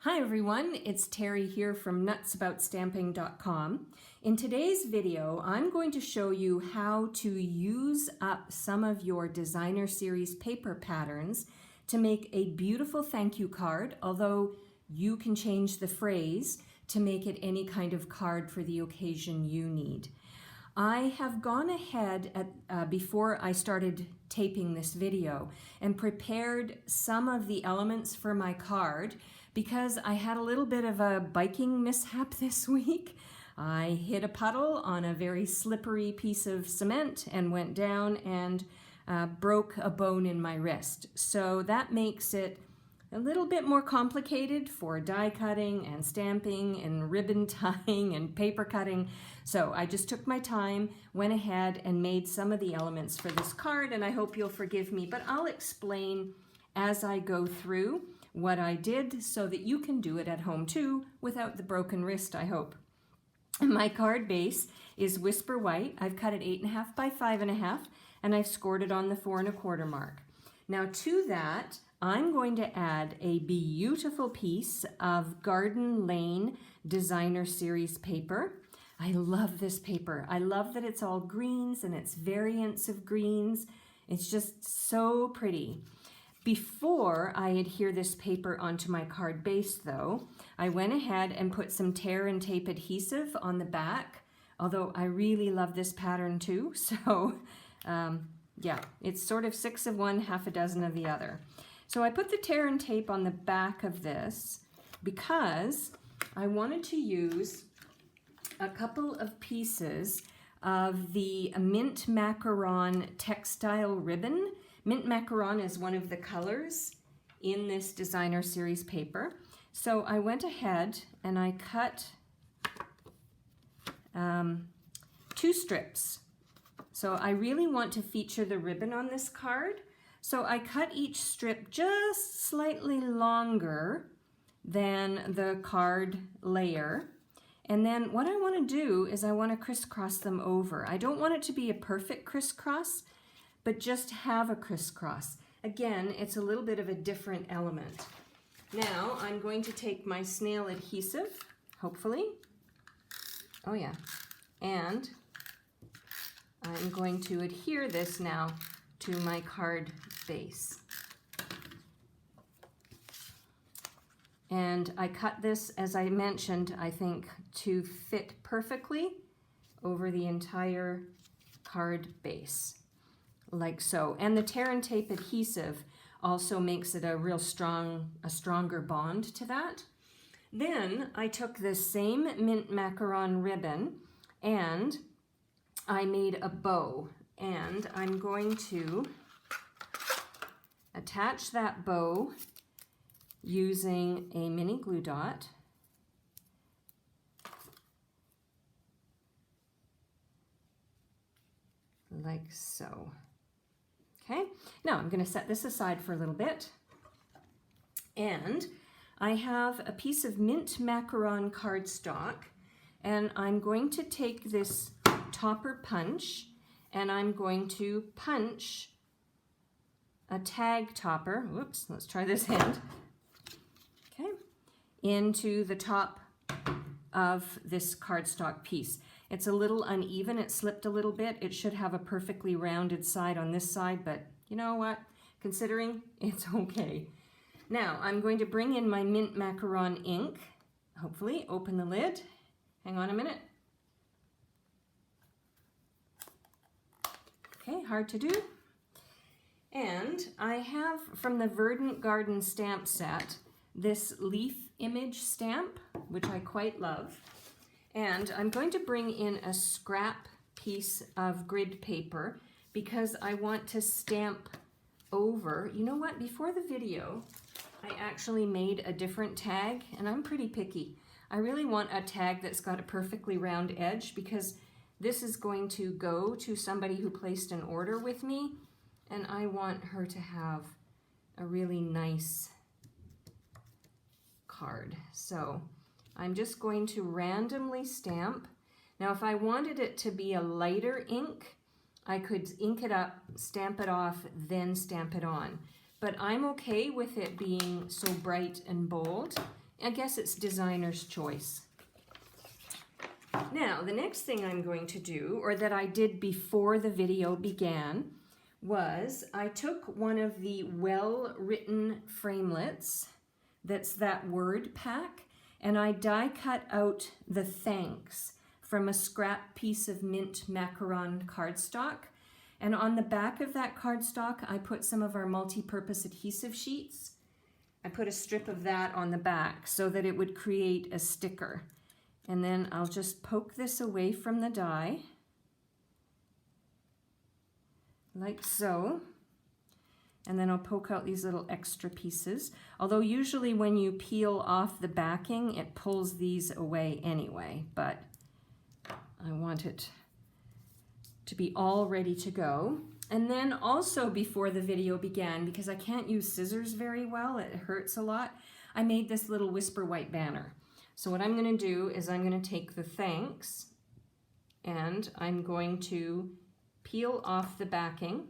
Hi everyone, it's Terry here from nutsaboutsstamping.com. In today's video, I'm going to show you how to use up some of your designer series paper patterns to make a beautiful thank you card, although you can change the phrase to make it any kind of card for the occasion you need. I have gone ahead before I started taping this video and prepared some of the elements for my card because I had a little bit of a biking mishap this week. I hit a puddle on a very slippery piece of cement and went down and broke a bone in my wrist. So that makes it a little bit more complicated for die cutting and stamping and ribbon tying and paper cutting. So I just took my time, went ahead and made some of the elements for this card, and I hope you'll forgive me, but I'll explain as I go through what I did so that you can do it at home too without the broken wrist, I hope. My card base is Whisper White. I've cut it 8.5 by 5.5 and I've scored it on the 4 1/4 mark. Now to that, I'm going to add a beautiful piece of Garden Lane Designer Series paper. I love this paper. I love that it's all greens and it's variants of greens. It's just so pretty. Before I adhere this paper onto my card base though, I went ahead and put some tear and tape adhesive on the back, although I really love this pattern too. So yeah, it's sort of 6 of one, half a dozen of the other. So I put the tear and tape on the back of this because I wanted to use a couple of pieces of the mint macaron textile ribbon. Mint macaron is one of the colors in this designer series paper. So I went ahead and I cut 2 strips. So I really want to feature the ribbon on this card. So I cut each strip just slightly longer than the card layer. And then what I want to do is I want to crisscross them over. I don't want it to be a perfect crisscross, but just have a crisscross. Again, it's a little bit of a different element. Now I'm going to take my snail adhesive, hopefully. Oh yeah. And I'm going to adhere this now to my card base. And I cut this, as I mentioned, I think to fit perfectly over the entire card base, like so. And the tear and tape adhesive also makes it a stronger bond to that. Then I took this same mint macaron ribbon and I made a bow, and I'm going to attach that bow using a mini glue dot. Like so. Okay, now I'm going to set this aside for a little bit. And I have a piece of mint macaron cardstock, and I'm going to take this topper punch and I'm going to punch a tag topper, whoops, let's try this end, okay, into the top of this cardstock piece. It's a little uneven, it slipped a little bit. It should have a perfectly rounded side on this side, but you know what, considering, it's okay. Now I'm going to bring in my mint macaron ink, hopefully open the lid, hang on a minute. Okay, hard to do. And I have from the Verdant Garden stamp set this leaf image stamp, which I quite love. And I'm going to bring in a scrap piece of grid paper because I want to stamp over. You know what, before the video, I actually made a different tag, and I'm pretty picky. I really want a tag that's got a perfectly round edge because this is going to go to somebody who placed an order with me, and I want her to have a really nice card. So I'm just going to randomly stamp. Now if I wanted it to be a lighter ink, I could ink it up, stamp it off, then stamp it on. But I'm okay with it being so bright and bold. I guess it's designer's choice. Now, the next thing I'm going to do, or that I did before the video began, was I took one of the well-written framelits, that's that word pack, and I die cut out the thanks from a scrap piece of mint macaron cardstock. And on the back of that cardstock, I put some of our multi-purpose adhesive sheets. I put a strip of that on the back so that it would create a sticker. And then I'll just poke this away from the die, like so. And then I'll poke out these little extra pieces. Although usually when you peel off the backing, it pulls these away anyway, but I want it to be all ready to go. And then also before the video began, because I can't use scissors very well, it hurts a lot, I made this little whisper white banner. So what I'm going to do is I'm going to take the thanks and I'm going to peel off the backing.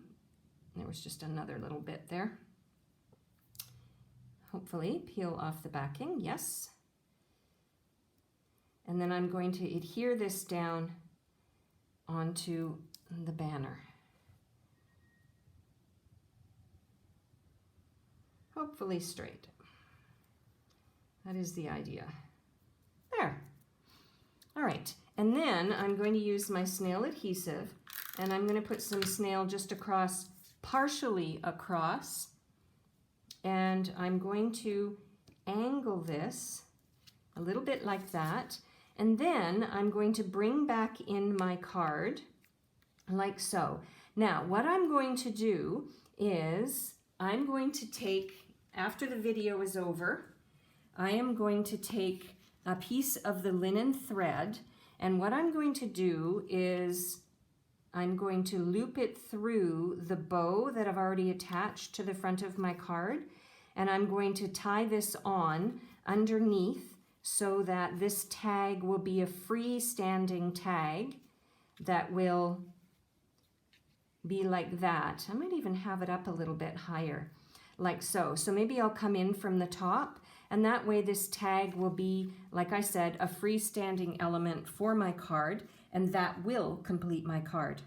There was just another little bit there. Hopefully peel off the backing, yes. And then I'm going to adhere this down onto the banner. Hopefully straight. That is the idea. There. All right, and then I'm going to use my snail adhesive, and I'm going to put some snail just across, partially across, and I'm going to angle this a little bit like that, and then I'm going to bring back in my card like so. Now, what I'm going to do is I'm going to take, after the video is over, I am going to take a piece of the linen thread, and what I'm going to do is I'm going to loop it through the bow that I've already attached to the front of my card, and I'm going to tie this on underneath so that this tag will be a freestanding tag that will be like that. I might even have it up a little bit higher, like so. So maybe I'll come in from the top, and that way this tag will be, like I said, a freestanding element for my card, and that will complete my card.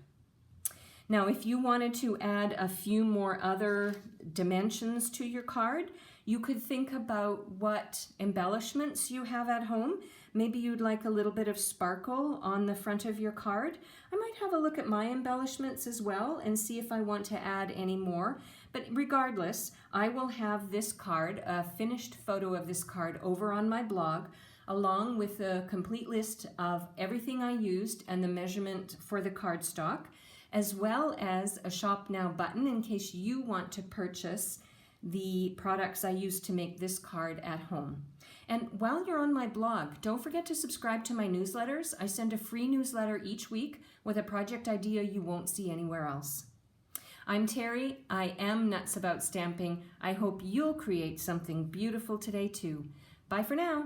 Now, if you wanted to add a few more other dimensions to your card, you could think about what embellishments you have at home. Maybe you'd like a little bit of sparkle on the front of your card. I might have a look at my embellishments as well and see if I want to add any more. But regardless, I will have this card, a finished photo of this card, over on my blog, along with a complete list of everything I used and the measurement for the cardstock, as well as a Shop Now button in case you want to purchase the products I used to make this card at home. And while you're on my blog, don't forget to subscribe to my newsletters. I send a free newsletter each week with a project idea you won't see anywhere else. I'm Terry. I am nuts about stamping. I hope you'll create something beautiful today too. Bye for now.